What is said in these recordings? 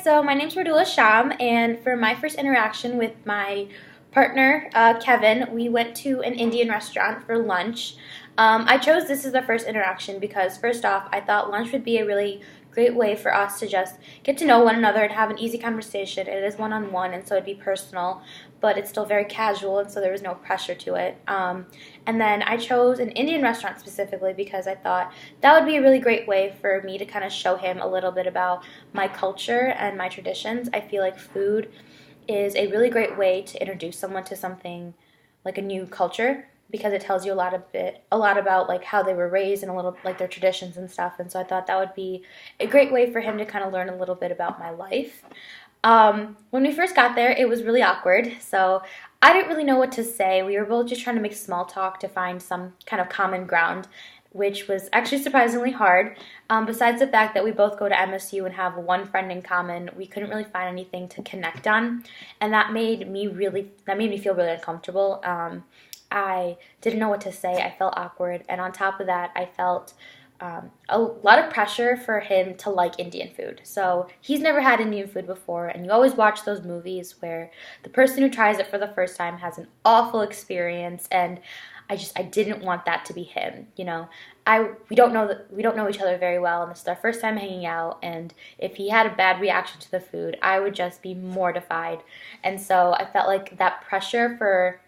so my name's Radula Sham, and for my first interaction with my partner, Kevin, we went to an Indian restaurant for lunch. I chose this as the first interaction because, first off, I thought lunch would be a really great way for us to just get to know one another and have an easy conversation. It is one-on-one, and so it'd be personal, but it's still very casual, and so there was no pressure to it. And then I chose an Indian restaurant specifically because I thought that would be a really great way for me to kind of show him a little bit about my culture and my traditions. I feel like food is a really great way to introduce someone to something like a new culture because it tells you a lot about like how they were raised and a little like their traditions and stuff. And so I thought that would be a great way for him to kind of learn a little bit about my life. When we first got there, it was really awkward, so I didn't really know what to say. We were both just trying to make small talk to find some kind of common ground, which was actually surprisingly hard. Besides the fact that we both go to MSU and have one friend in common, we couldn't really find anything to connect on, and that made me feel really uncomfortable. I didn't know what to say. I felt awkward, and on top of that, I felt a lot of pressure for him to like Indian food. So he's never had Indian food before, and you always watch those movies where the person who tries it for the first time has an awful experience, and I didn't want that to be him. You know, we don't know each other very well, and this is our first time hanging out. And if he had a bad reaction to the food, I would just be mortified. And so I felt like that pressure for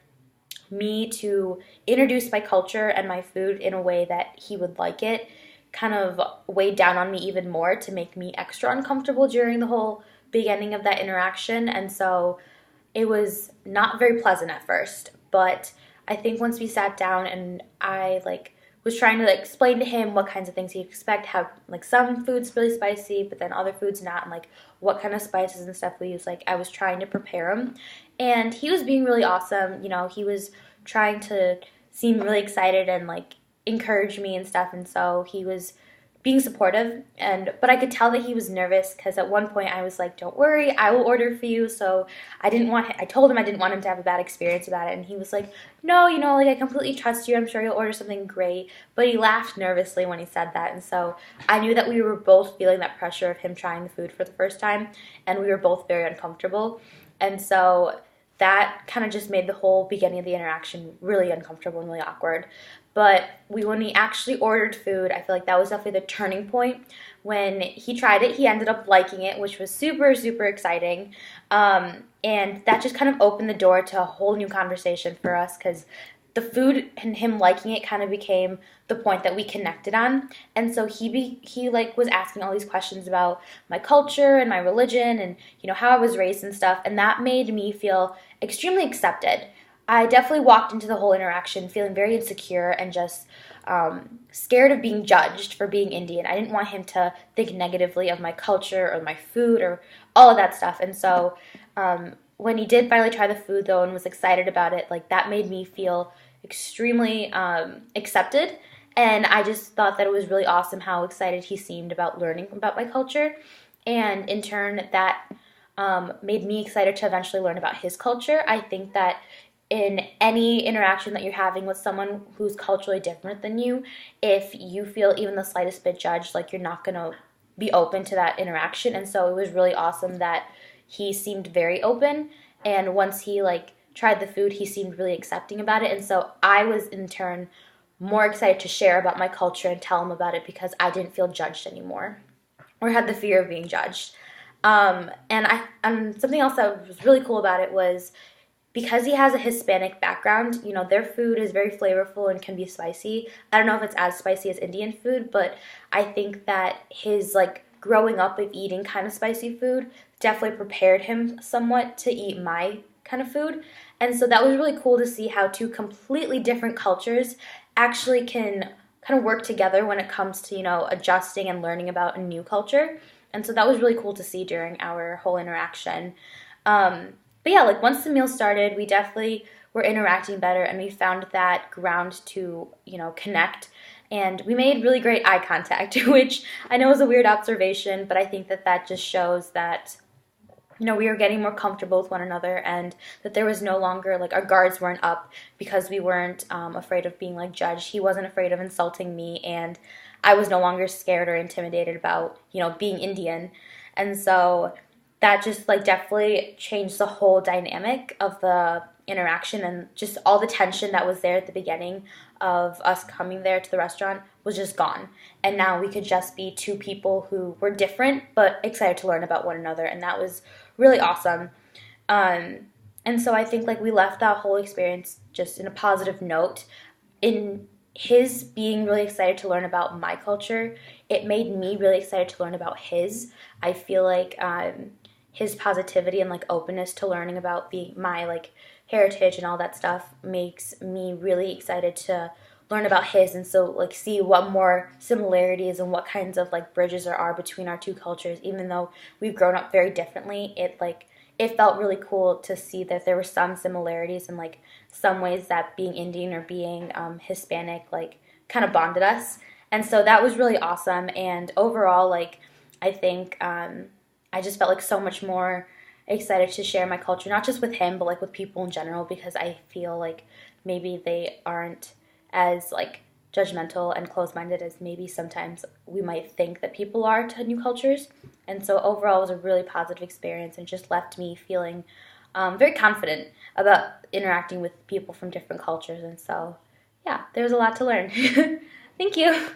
me to introduce my culture and my food in a way that he would like it kind of weighed down on me even more to make me extra uncomfortable during the whole beginning of that interaction. And so it was not very pleasant at first, but I think once we sat down and I was trying to explain to him what kinds of things he'd expect, how some food's really spicy, but then other food's not, and what kind of spices and stuff we use. I was trying to prepare him, and he was being really awesome. You know, he was trying to seem really excited and encourage me and stuff, and so he was being supportive, but I could tell that he was nervous because at one point I was like, "Don't worry, I will order for you." So I told him I didn't want him to have a bad experience about it, and he was like, "No, I completely trust you. I'm sure you'll order something great." But he laughed nervously when he said that, and so I knew that we were both feeling that pressure of him trying the food for the first time, and we were both very uncomfortable, and so that kind of just made the whole beginning of the interaction really uncomfortable and really awkward. But when we actually ordered food, I feel like that was definitely the turning point. When he tried it, he ended up liking it, which was super, super exciting. And that just kind of opened the door to a whole new conversation for us because the food and him liking it kind of became the point that we connected on. And so he was asking all these questions about my culture and my religion and how I was raised and stuff, and that made me feel extremely accepted. I definitely walked into the whole interaction feeling very insecure and just scared of being judged for being Indian. I didn't want him to think negatively of my culture or my food or all of that stuff. And so when he did finally try the food, though, and was excited about it, that made me feel extremely accepted. And I just thought that it was really awesome how excited he seemed about learning about my culture. And in turn, that made me excited to eventually learn about his culture. I think that in any interaction that you're having with someone who's culturally different than you, if you feel even the slightest bit judged, you're not going to be open to that interaction. And so it was really awesome that he seemed very open, and once he tried the food, he seemed really accepting about it. And so I was in turn more excited to share about my culture and tell him about it because I didn't feel judged anymore or had the fear of being judged. And something else that was really cool about it was because he has a Hispanic background, their food is very flavorful and can be spicy. I don't know if it's as spicy as Indian food, but I think that his growing up of eating kind of spicy food definitely prepared him somewhat to eat my kind of food. And so that was really cool to see how two completely different cultures actually can kind of work together when it comes to, adjusting and learning about a new culture. And so that was really cool to see during our whole interaction. But yeah, once the meal started, we definitely were interacting better, and we found that ground to, connect. And we made really great eye contact, which I know is a weird observation, but I think that just shows that, we were getting more comfortable with one another, and that there was no longer, our guards weren't up because we weren't afraid of being, judged. He wasn't afraid of insulting me, and I was no longer scared or intimidated about, being Indian. And so that just like definitely changed the whole dynamic of the interaction, and just all the tension that was there at the beginning of us coming there to the restaurant was just gone. And now we could just be two people who were different but excited to learn about one another, and that was really awesome. Um, and so I think like we left that whole experience just in a positive note. In his being really excited to learn about my culture, it made me really excited to learn about his. I feel like his positivity and like openness to learning about being my like heritage and all that stuff makes me really excited to learn about his, and so like see what more similarities and what kinds of like bridges there are between our two cultures. Even though we've grown up very differently, it felt really cool to see that there were some similarities and like some ways that being Indian or being Hispanic like kind of bonded us. And so that was really awesome. And overall, like I think I just felt like so much more excited to share my culture, not just with him, but like with people in general, because I feel like maybe they aren't as like judgmental and closed-minded as maybe sometimes we might think that people are to new cultures. And so overall, it was a really positive experience and just left me feeling very confident about interacting with people from different cultures. And so, yeah, there was a lot to learn. Thank you.